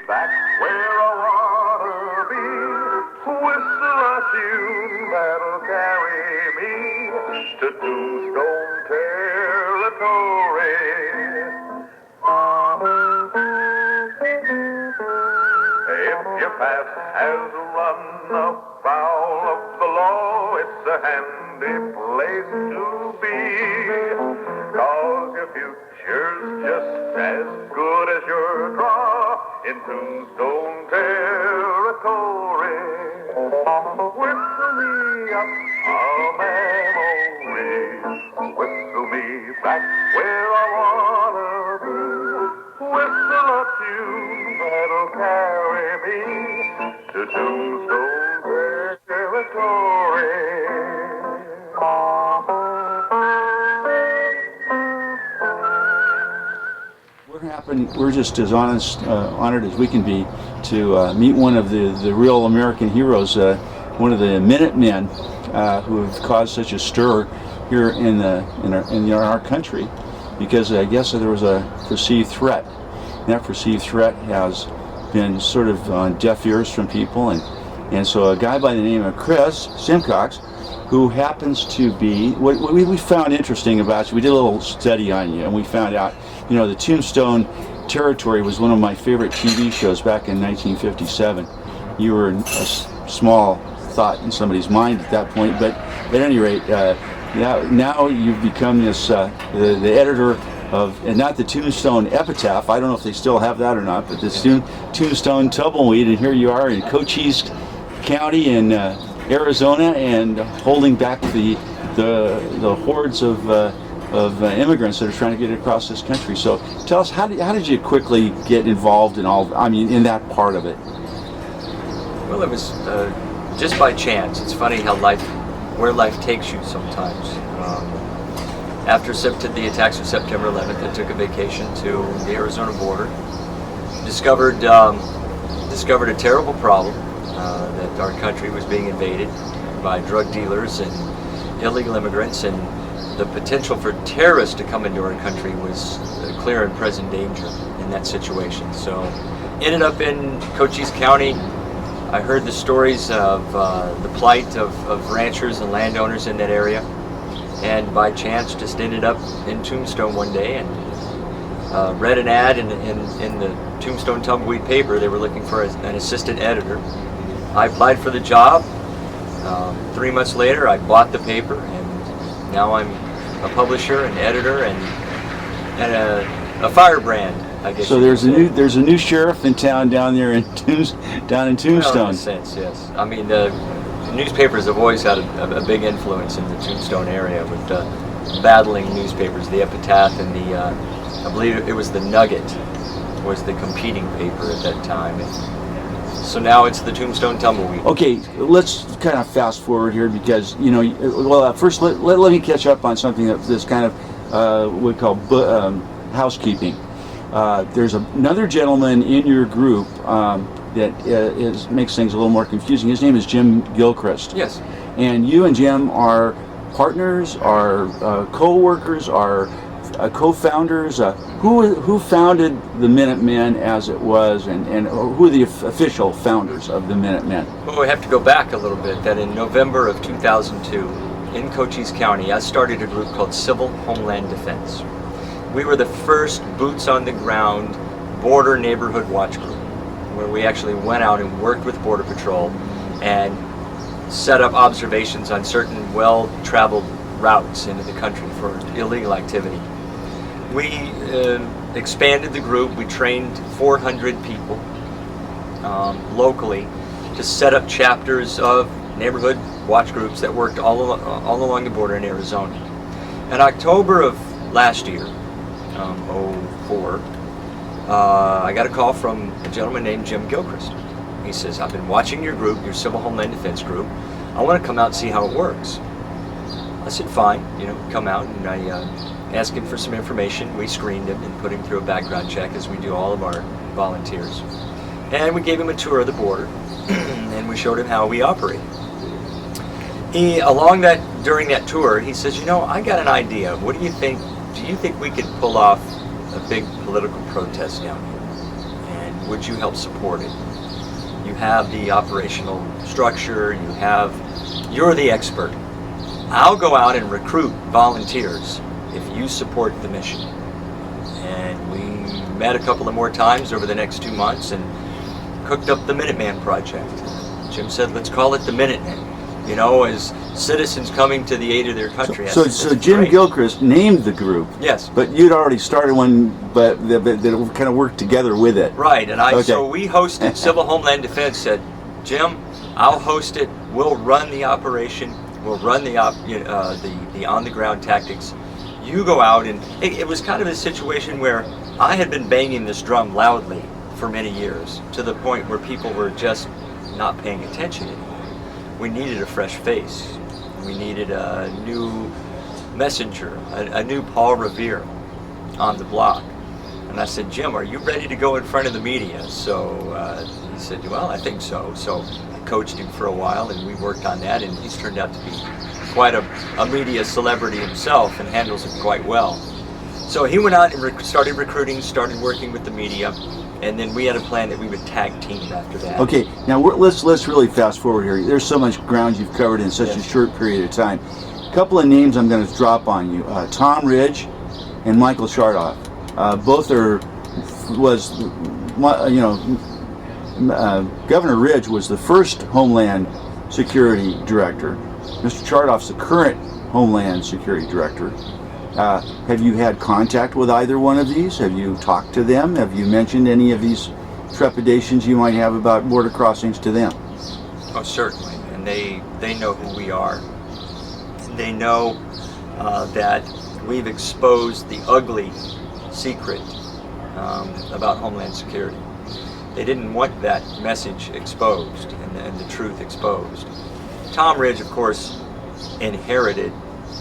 back where I wanna be. Whistle a tune that'll carry me to Tombstone territory. If your past has run afoul of the law, it's a handy place to be. 'Cause your future's just as good as your draw in Tombstone territory. Whistle me up a memory, whistle me back where I wanna be. Whistle a tune that'll carry me to Tombstone territory. We're just as honored as we can be to meet one of the real American heroes, one of the Minutemen who have caused such a stir here in our country, because I guess there was a perceived threat. And that perceived threat has been sort of on deaf ears from people, and so a guy by the name of Chris Simcox, who happens to be, what we found interesting about you, we did a little study on you, and we found out, you know, the Tombstone Territory was one of my favorite TV shows back in 1957. You were a small thought in somebody's mind at that point, but at any rate, now you've become this the editor of, and not the Tombstone Epitaph, I don't know if they still have that or not, but the Tombstone Tumbleweed, and here you are in Cochise County in Arizona, and holding back the hordes of immigrants that are trying to get across this country. So tell us, how did you quickly get involved in in that part of it? Well, it was just by chance. It's funny how where life takes you sometimes. After the attacks of September 11th, I took a vacation to the Arizona border. Discovered a terrible problem, that our country was being invaded by drug dealers and illegal immigrants, and the potential for terrorists to come into our country was a clear and present danger in that situation. So ended up in Cochise County. I heard the stories of the plight of ranchers and landowners in that area, and by chance just ended up in Tombstone one day and read an ad in the Tombstone Tumbleweed paper. They were looking for an assistant editor. I applied for the job. 3 months later, I bought the paper, and now I'm a publisher, an editor, and a firebrand, I guess. So there's a new sheriff in town down there in Tombstone. Well, in a sense, yes. I mean, the newspapers have always had a big influence in the Tombstone area with battling newspapers. The Epitaph and I believe it was the Nugget was the competing paper at that time. So now it's the Tombstone Tumbleweed. Okay, let's kind of fast forward here, because first let me catch up on something that's kind of we call housekeeping. There's another gentleman in your group that makes things a little more confusing. His name is Jim Gilchrist. Yes. And you and Jim are partners, are co-workers, are co-founders. Who founded the Minutemen as it was, and who are the official founders of the Minutemen? Well, we have to go back a little bit. That in November of 2002, in Cochise County, I started a group called Civil Homeland Defense. We were the first boots on the ground border neighborhood watch group, where we actually went out and worked with Border Patrol and set up observations on certain well-traveled routes into the country for illegal activity. We expanded the group. We trained 400 people locally to set up chapters of neighborhood watch groups that worked all along the border in Arizona. In October of last year, 04, I got a call from a gentleman named Jim Gilchrist. He says, "I've been watching your group, your Civil Homeland Defense group. I want to come out and see how it works." I said, "Fine, come out," and I asked him for some information. We screened him and put him through a background check, as we do all of our volunteers. And we gave him a tour of the border, and we showed him how we operate. During that tour, he says, "I got an idea. What do you think? Do you think we could pull off a big political protest down here?" And would you help support it? You have the operational structure, you're the expert. I'll go out and recruit volunteers if you support the mission. And we met a couple of more times over the next 2 months and cooked up the Minuteman Project. Jim said, let's call it the Minutemen. You know, as citizens coming to the aid of their country. So Jim great. Gilchrist named the group. Yes. But you'd already started one, but that kind of worked together with it. Right, and Okay. so we hosted Civil Homeland Defense said, Jim, I'll host it. We'll run the operation. We'll run the on-the-ground tactics. You go out, and it was kind of a situation where I had been banging this drum loudly for many years, to the point where people were just not paying attention anymore. We needed a fresh face. We needed a new messenger, a new Paul Revere on the block. And I said, Jim, are you ready to go in front of the media? So he said, well, I think so. So I coached him for a while, and we worked on that, and he's turned out to be quite a media celebrity himself and handles it quite well. So he went out and started recruiting, started working with the media, and then we had a plan that we would tag team after that. Okay, now let's really fast forward here. There's so much ground you've covered in such a short period of time. A couple of names I'm going to drop on you: Tom Ridge and Michael Chartoff. Both Governor Ridge was the first Homeland Security Director. Mr. Chartoff's the current Homeland Security Director. Have you had contact with either one of these? Have you talked to them? Have you mentioned any of these trepidations you might have about border crossings to them? Oh, certainly, and they know who we are. They know that we've exposed the ugly secret about Homeland Security. They didn't want that message exposed and the truth exposed. Tom Ridge, of course, inherited,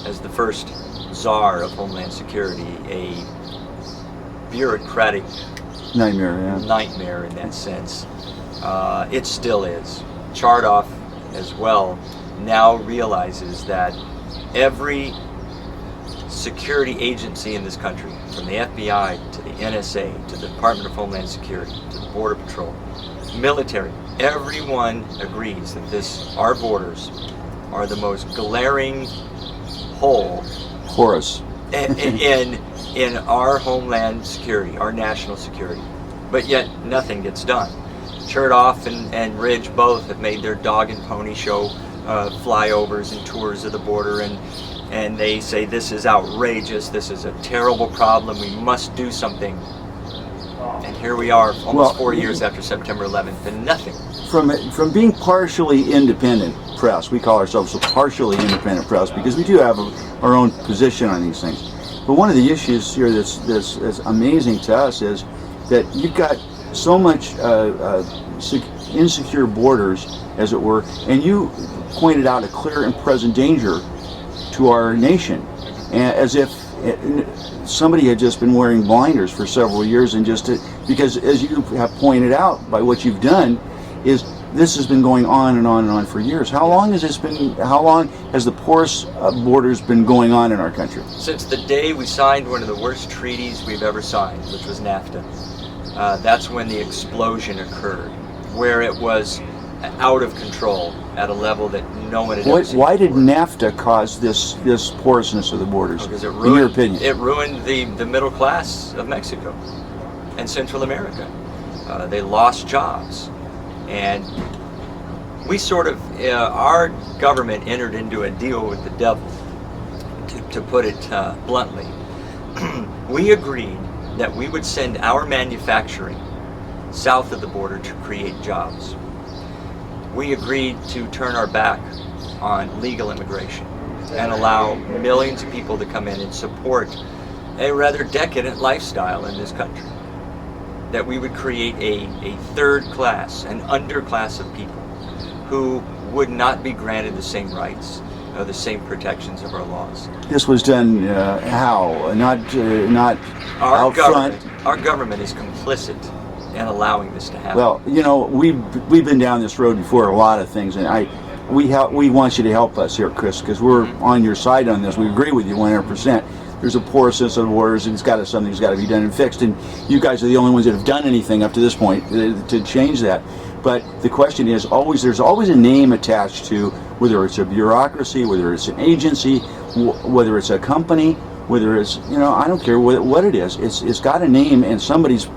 as the first czar of Homeland Security, a bureaucratic nightmare in that sense. It still is. Chartoff, as well, now realizes that every security agency in this country, from the FBI to the NSA to the Department of Homeland Security to the Border Patrol, military, everyone agrees that our borders are the most glaring hole in our Homeland Security, our national security. But yet nothing gets done. Chertoff and Ridge both have made their dog and pony show flyovers and tours of the border, and they say this is outrageous, this is a terrible problem, we must do something. And here we are, almost 4 years after September 11th, and nothing. From being partially independent press, we call ourselves a partially independent press because we do have our own position on these things. But one of the issues here that's amazing to us is that you've got so much insecure borders, as it were, and you pointed out a clear and present danger to our nation, as if somebody had just been wearing blinders for several years, and because, as you have pointed out by what you've done, this has been going on and on and on for years. How long has the porous borders been going on in our country? Since the day we signed one of the worst treaties we've ever signed, which was NAFTA. That's when the explosion occurred, where it was out of control at a level that no one had ever seen. Why did NAFTA cause this porousness of the borders, because in your opinion? It ruined the middle class of Mexico and Central America. They lost jobs. And we our government entered into a deal with the devil, to put it bluntly. We agreed that we would send our manufacturing south of the border to create jobs. We agreed to turn our back on legal immigration and allow millions of people to come in and support a rather decadent lifestyle in this country. That we would create a third class, an underclass of people who would not be granted the same rights, the same protections of our laws. This was done how? Not out front. Our government is complicit in allowing this to happen. Well, we've been down this road before, a lot of things, and we want you to help us here, Chris, because we're on your side on this. We agree with you 100%. there's a porousness of the waters, and something's got to be done and fixed. And you guys are the only ones that have done anything up to this point to change that. But the question is there's always a name attached to, whether it's a bureaucracy, whether it's an agency, whether it's a company, whether it's, I don't care what it is. It's got a name, and somebody's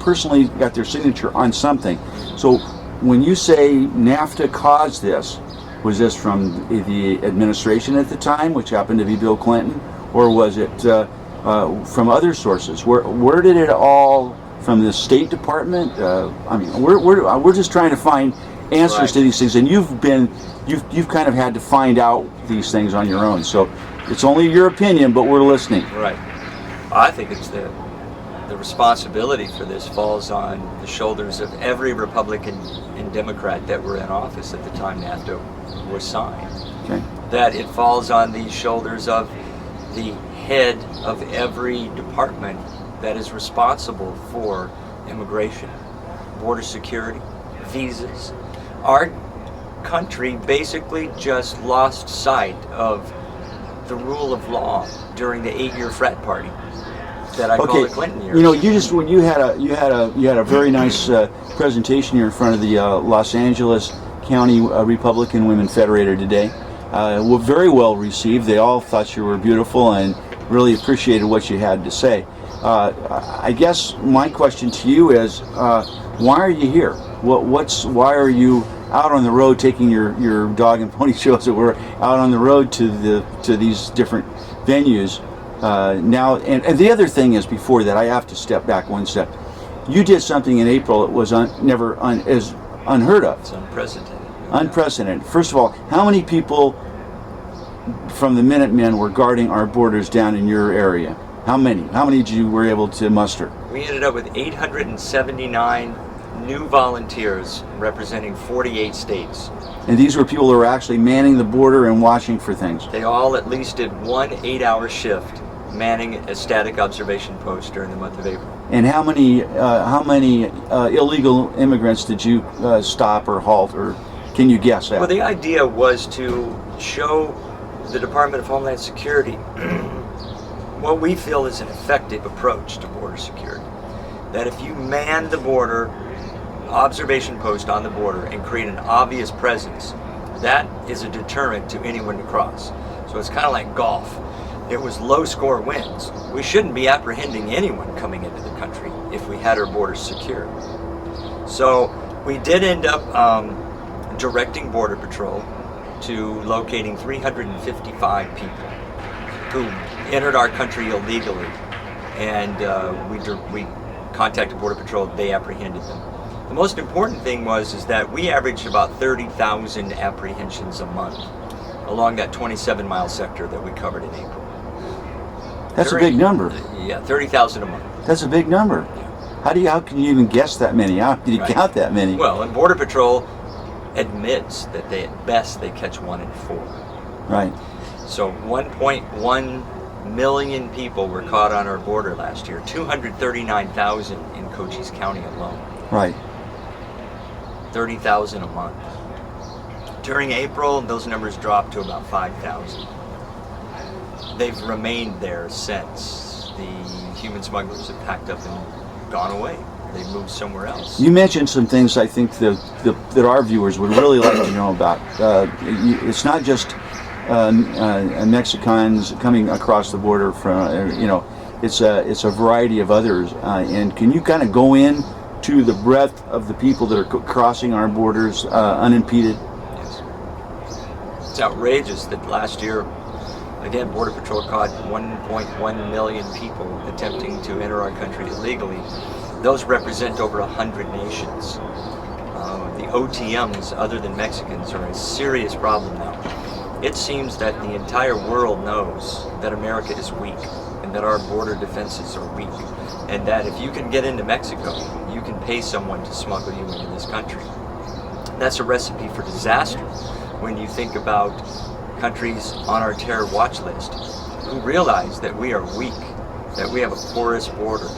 personally got their signature on something. So when you say NAFTA caused this, was this from the administration at the time, which happened to be Bill Clinton, or was it from other sources? Where did it all, from the State Department? We're just trying to find answers to these things, and you've kind of had to find out these things on your own. So it's only your opinion, but we're listening. Right. I think it's the responsibility for this falls on the shoulders of every Republican and Democrat that were in office at the time NAFTA was signed. Okay. That it falls on the shoulders of the head of every department that is responsible for immigration, border security, visas. Our country basically just lost sight of the rule of law during the 8-year frat party that I call the Clinton years. You had a very nice presentation here in front of the Los Angeles County Republican Women Federated today. Were very well received. They all thought you were beautiful and really appreciated what you had to say. I guess my question to you is, why are you here? Why are you out on the road taking your dog and pony shows that were out on the road to these different venues now? And the other thing is, before that, I have to step back one step. You did something in April that was never unheard of. It's unprecedented. Unprecedented. First of all, how many people from the Minutemen were guarding our borders down in your area? How many? How many were able to muster? We ended up with 879 new volunteers representing 48 states. And these were people who were actually manning the border and watching for things. They all at least did one 8-hour shift manning a static observation post during the month of April. And how many illegal immigrants did you stop or halt, or can you guess at? Well, the idea was to show the Department of Homeland Security what we feel is an effective approach to border security. That if you man the border, observation post on the border, and create an obvious presence, that is a deterrent to anyone to cross. So it's kind of like golf. It was low score wins. We shouldn't be apprehending anyone coming into the country if we had our borders secured. So we did end up directing Border Patrol to locating 355 people who entered our country illegally, and we contacted Border Patrol. They apprehended them. The most important thing is that we averaged about 30,000 apprehensions a month along that 27-mile sector that we covered in April. That's a big number. Yeah, 30,000 a month. That's a big number. How can you even guess that many? How can you count that many? Well, and Border Patrol admits that at best they catch 1 in 4. Right. So 1.1 million people were caught on our border last year. 239,000 in Cochise County alone. Right. 30,000 a month. During April, those numbers dropped to about 5,000. They've remained there since. The human smugglers have packed up and gone away. They moved somewhere else. You mentioned some things I think that our viewers would really like to know about. It's not just Mexicans coming across the border from, it's a variety of others. And can you kind of go in to the breadth of the people that are crossing our borders unimpeded? Yes. It's outrageous that last year, again, Border Patrol caught 1.1 million people attempting to enter our country illegally. Those represent over 100 nations. The OTMs, other than Mexicans, are a serious problem now. It seems that the entire world knows that America is weak and that our border defenses are weak, and that if you can get into Mexico, you can pay someone to smuggle you into this country. That's a recipe for disaster when you think about countries on our terror watch list who realize that we are weak, that we have a porous border,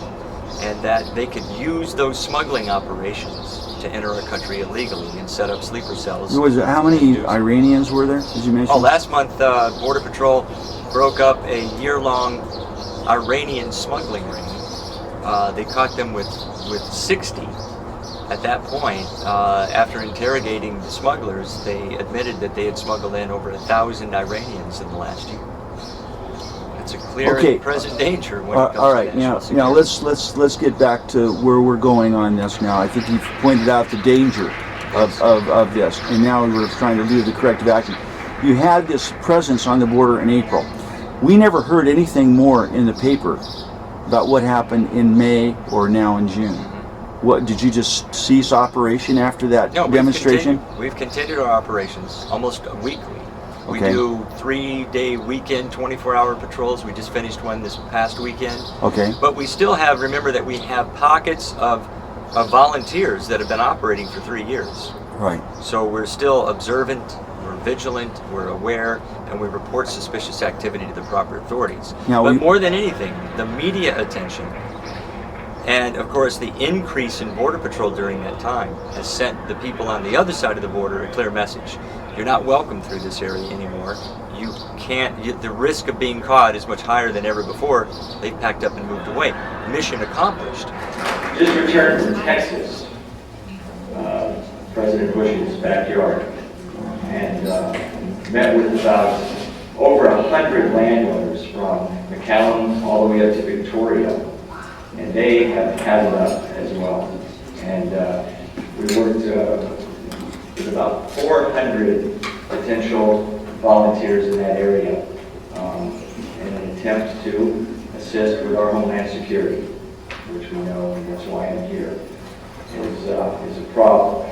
and that they could use those smuggling operations to enter our country illegally and set up sleeper cells. How many Iranians were there, did you mention? Last month, Border Patrol broke up a year-long Iranian smuggling ring. They caught them with 60. At that point, after interrogating the smugglers, they admitted that they had smuggled in over 1,000 Iranians in the last year. It's a clear and present danger when it comes all right, to national now security. let's get back to where we're going on this now. I think you've pointed out the danger of this, and now we're trying to do the corrective action. You had this presence on the border in April. We never heard anything more in the paper about what happened in May or now in June. What, did you just cease operation after that demonstration? We've continued our operations almost weekly. We Okay. do 3-day weekend, 24-hour patrols. We just finished one this past weekend. Okay. But we still have, remember that we have pockets of volunteers that have been operating for 3 years. Right. So we're still observant, we're vigilant, we're aware, and we report suspicious activity to the proper authorities. Now but more than anything, the media attention and, of course, the increase in Border Patrol during that time has sent the people on the other side of the border a clear message. You're not welcome through this area anymore. You can't, the risk of being caught is much higher than ever before. They've packed up and moved away. Mission accomplished. Just returned from Texas, President Bush's backyard, and met with about over 100 landowners from McAllen all the way up to Victoria. And they have had enough as well. And we worked with about 400 potential volunteers in that area in an attempt to assist with our homeland security, which we know, and that's why I'm here, is a problem.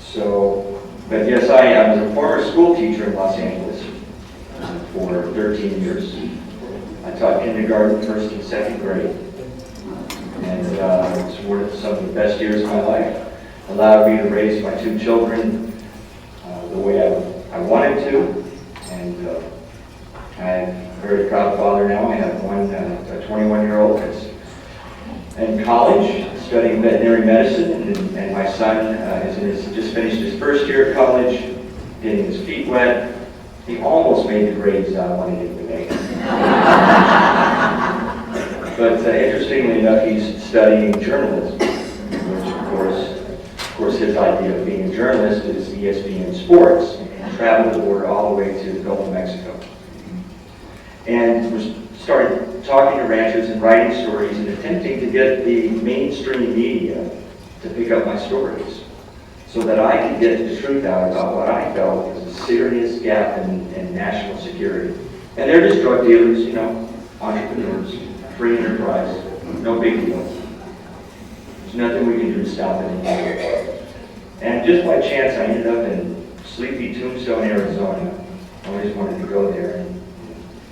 So, but yes, I was a former school teacher in Los Angeles for 13 years. I taught kindergarten, first and second grade. And it's one of some of the best years of my life. Allowed me to raise my 2 children the way I wanted to. And I'm a very proud father now. I have one, a 21-year-old that's in college studying veterinary medicine. And my son just finished his first year of college, getting his feet wet. He almost made the grades I wanted him to make. But interestingly enough, he's studying journalism, which of course his idea of being a journalist is ESPN Sports, and traveled the border all the way to the Gulf of Mexico. And we started talking to ranchers and writing stories and attempting to get the mainstream media to pick up my stories so that I could get the truth out about what I felt was a serious gap in national security. And they're just drug dealers, you know, entrepreneurs. Free enterprise, no big deal. There's nothing we can do to stop it anymore. And just by chance, I ended up in sleepy Tombstone, Arizona. I always wanted to go there and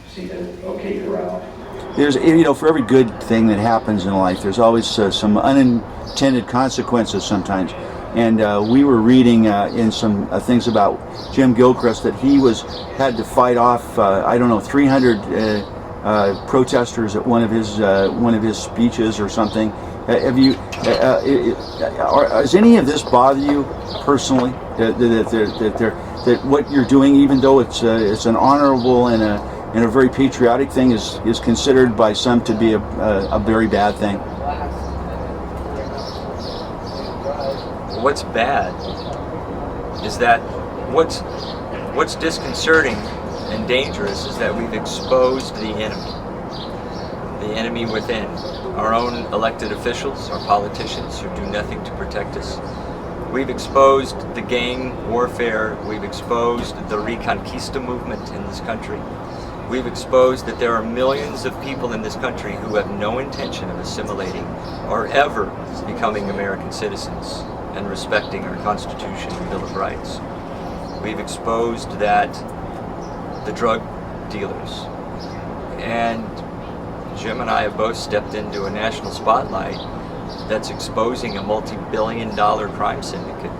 see the OK Corral. There's, for every good thing that happens in life, there's always some unintended consequences sometimes. And we were reading in some things about Jim Gilchrist that he had to fight off, 300 protesters at one of his speeches or something. Have you? Does any of this bother you personally? That what you're doing, even though it's an honorable and a very patriotic thing, is considered by some to be a very bad thing. What's bad is that what's disconcerting and dangerous is that we've exposed the enemy within. Our own elected officials, our politicians who do nothing to protect us. We've exposed the gang warfare. We've exposed the Reconquista movement in this country. We've exposed that there are millions of people in this country who have no intention of assimilating or ever becoming American citizens and respecting our Constitution and Bill of Rights. We've exposed that the drug dealers. And Jim and I have both stepped into a national spotlight that's exposing a multi-billion-dollar crime syndicate.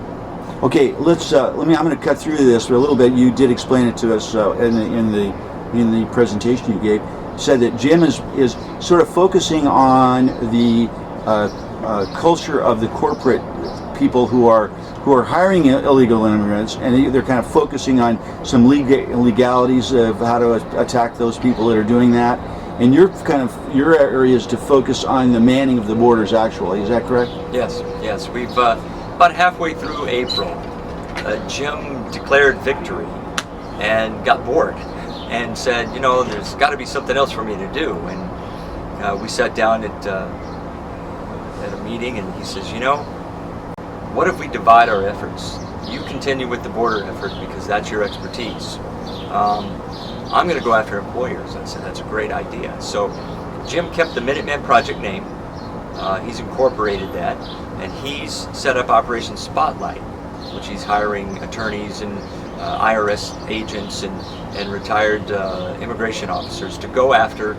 Okay, I'm going to cut through this a little bit. You did explain it to us in the presentation you gave. You said that Jim is sort of focusing on the culture of the corporate people who are hiring illegal immigrants, and they're kind of focusing on some legalities of how to attack those people that are doing that. And your area is to focus on the manning of the borders. Actually, is that correct? Yes. We've about halfway through April, Jim declared victory and got bored and said, there's got to be something else for me to do. And we sat down at a meeting, and he says, what if we divide our efforts? You continue with the border effort because that's your expertise. I'm going to go after employers. I said, that's a great idea. So Jim kept the Minuteman Project name. He's incorporated that, and he's set up Operation Spotlight, which he's hiring attorneys and IRS agents and retired immigration officers to go after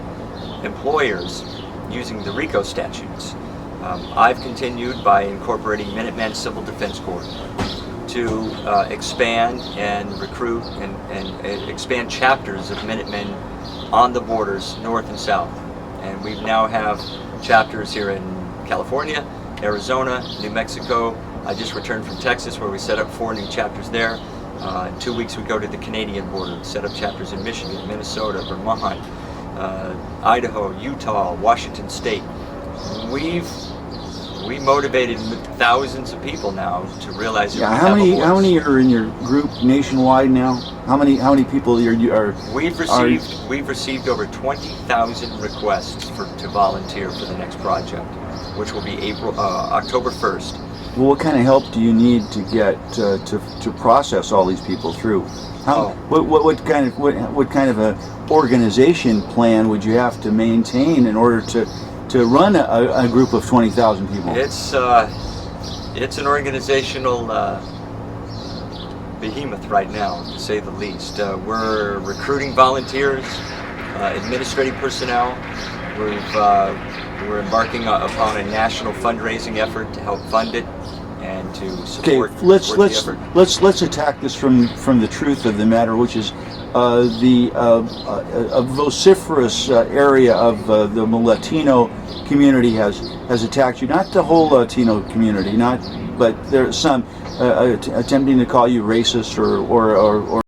employers using the RICO statutes. I've continued by incorporating Minuteman Civil Defense Corps to expand and recruit and expand chapters of Minutemen on the borders, north and south. And we now have chapters here in California, Arizona, New Mexico. I just returned from Texas, where we set up 4 new chapters there. In 2 weeks we go to the Canadian border, set up chapters in Michigan, Minnesota, Vermont, Idaho, Utah, Washington State. We motivated thousands of people now to realize that how many are in your group nationwide now? How many people are We've received over 20,000 requests to volunteer for the next project, which will be October 1st. Well, what kind of help do you need to get to process all these people through? What kind of a organization plan would you have to maintain in order to run a group of 20,000 people? It's an organizational behemoth right now, to say the least. We're recruiting volunteers, administrative personnel. We're embarking upon a national fundraising effort to help fund it and to support. Okay, let's attack this from the truth of the matter, which is a vociferous area of the Latino community has attacked you. Not the whole Latino community, but there's some attempting to call you racist or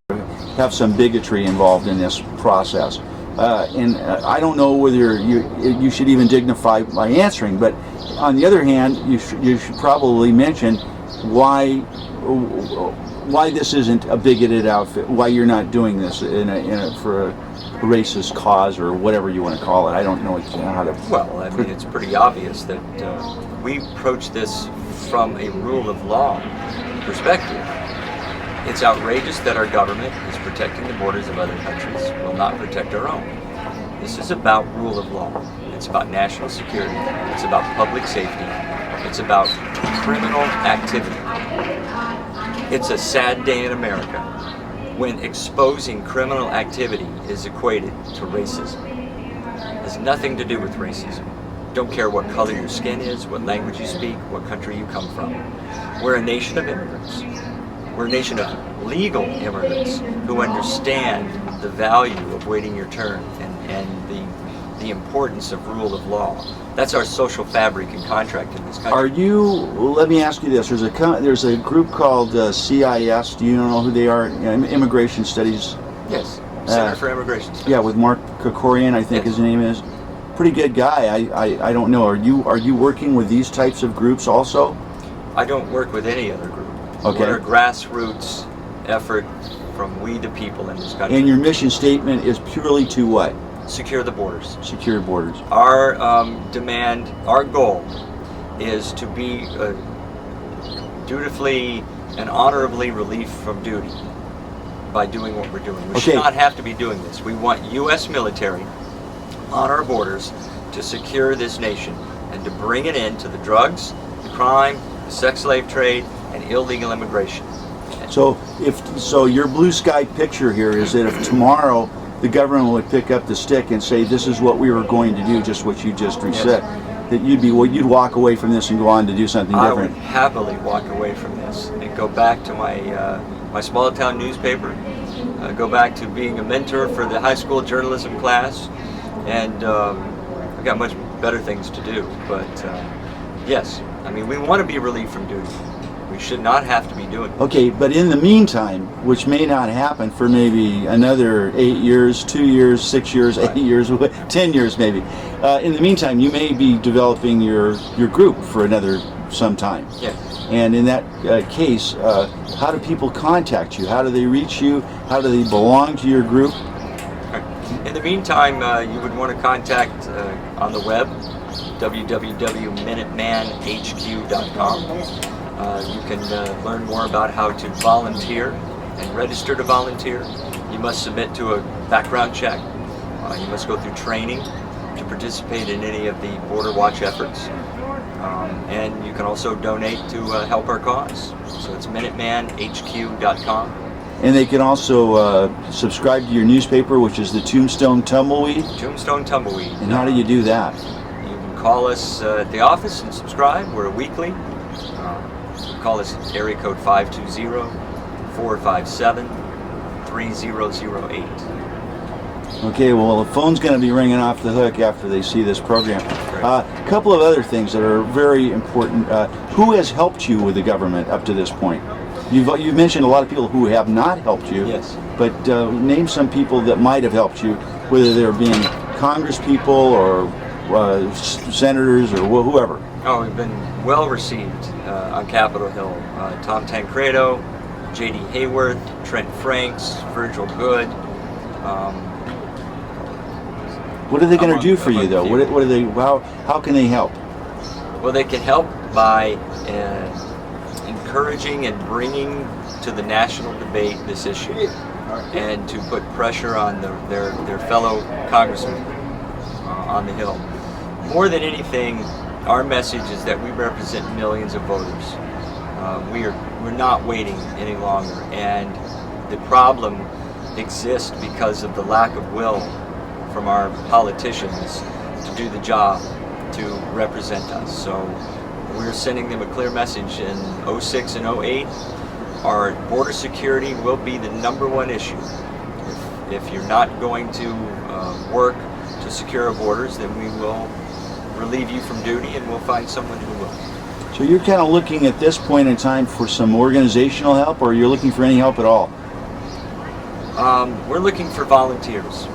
have some bigotry involved in this process. And I don't know whether you should even dignify by answering, but on the other hand, you should probably mention why this isn't a bigoted outfit, why you're not doing this for a racist cause or whatever you want to call it. I don't know how to. Well, I mean, it's pretty obvious that we approach this from a rule of law perspective. It's outrageous that our government is protecting the borders of other countries, will not protect our own. This is about rule of law. It's about national security. It's about public safety. It's about criminal activity. It's a sad day in America when exposing criminal activity is equated to racism. It has nothing to do with racism. Don't care what color your skin is, what language you speak, what country you come from. We're a nation of immigrants. We're a nation of legal immigrants who understand the value of waiting your turn and the importance of rule of law. That's our social fabric and contract in this country. Let me ask you this, there's a group called CIS, do you know who they are? Immigration Studies. Yes, Center for Immigration Studies. Yeah, with Mark Kokorian, I think his name is. Pretty good guy. I don't know, are you working with these types of groups also? I don't work with any other group. Okay. We're a grassroots effort from we the people in this country. And your mission statement is purely to what? Secure the borders. Secure borders. Our our goal is to be dutifully and honorably relieved from duty by doing what we're doing. We should not have to be doing this. We want U.S. military on our borders to secure this nation and to bring it into the drugs, the crime, the sex slave trade, and illegal immigration. So your blue sky picture here is that if tomorrow the government would pick up the stick and say this is what we were going to do, just what you just said, that you'd walk away from this and go on to do something different. I would happily walk away from this and go back to my small town newspaper, go back to being a mentor for the high school journalism class, and I've got much better things to do. But yes, I mean, we want to be relieved from duty. We should not have to be doing it. Okay, but in the meantime, which may not happen for maybe another 8 years, 2 years, 6 years, 8 years, 10 years maybe. In the meantime, you may be developing your group for another some time. Yeah. And in that case, how do people contact you? How do they reach you? How do they belong to your group? In the meantime, you would want to contact on the web, www.minutemanhq.com. You can learn more about how to volunteer and register to volunteer. You must submit to a background check. You must go through training to participate in any of the Border Watch efforts. And you can also donate to help our cause. So it's minutemanhq.com. And they can also subscribe to your newspaper, which is the Tombstone Tumbleweed. Tombstone Tumbleweed. And how do you do that? You can call us at the office and subscribe. We're weekly. Call us at area code 520-457-3008. Okay, well, the phone's going to be ringing off the hook after they see this program. A couple of other things that are very important. Who has helped you with the government up to this point? You've mentioned a lot of people who have not helped you. Yes. But name some people that might have helped you, whether they're being Congress people or senators or whoever. Oh, we've been well received on Capitol Hill. Tom Tancredo, J.D. Hayworth, Trent Franks, Virgil Good. What are they going to do for you, though? What are they? How can they help? Well, they can help by encouraging and bringing to the national debate this issue, and to put pressure on their fellow congressmen on the Hill. More than anything, our message is that we represent millions of voters. We're not waiting any longer, and the problem exists because of the lack of will from our politicians to do the job to represent us. So we're sending them a clear message. In 06 and 08, our border security will be the #1 issue. If you're not going to work to secure our borders, then we will relieve you from duty and we'll find someone who will. So you're kind of looking at this point in time for some organizational help, or you're looking for any help at all? We're looking for volunteers.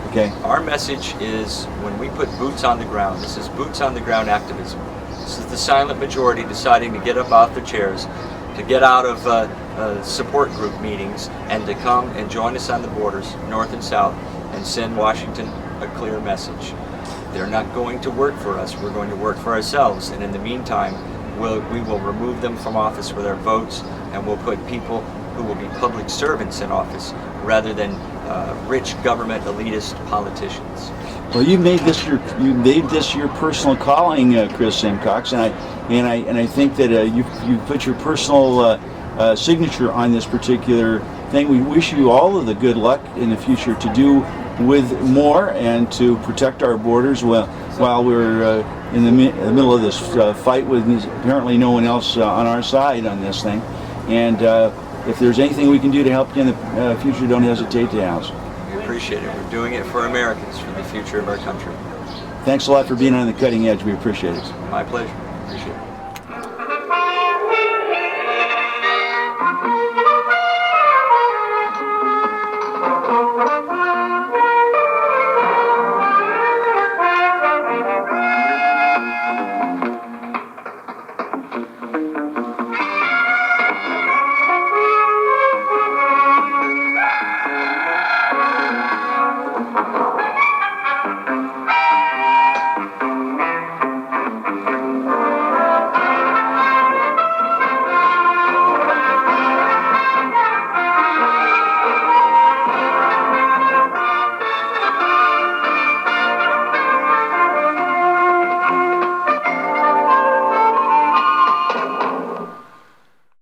Okay. Our message is, when we put boots on the ground, this is boots on the ground activism. This is the silent majority deciding to get up off their chairs, to get out of support group meetings, and to come and join us on the borders, north and south, and send Washington a clear message. They're not going to work for us, we're going to work for ourselves, and in the meantime, we will remove them from office with our votes, and we'll put people who will be public servants in office rather than rich government elitist politicians. Well, you made this your personal calling, Chris Simcox, and I think that you put your personal signature on this particular thing. We wish you all of the good luck in the future to do with more and to protect our borders while we're in the middle of this fight with apparently no one else on our side on this thing. And if there's anything we can do to help you in the future, don't hesitate to ask. We appreciate it. We're doing it for Americans, for the future of our country. Thanks a lot for being on the cutting edge. We appreciate it. My pleasure.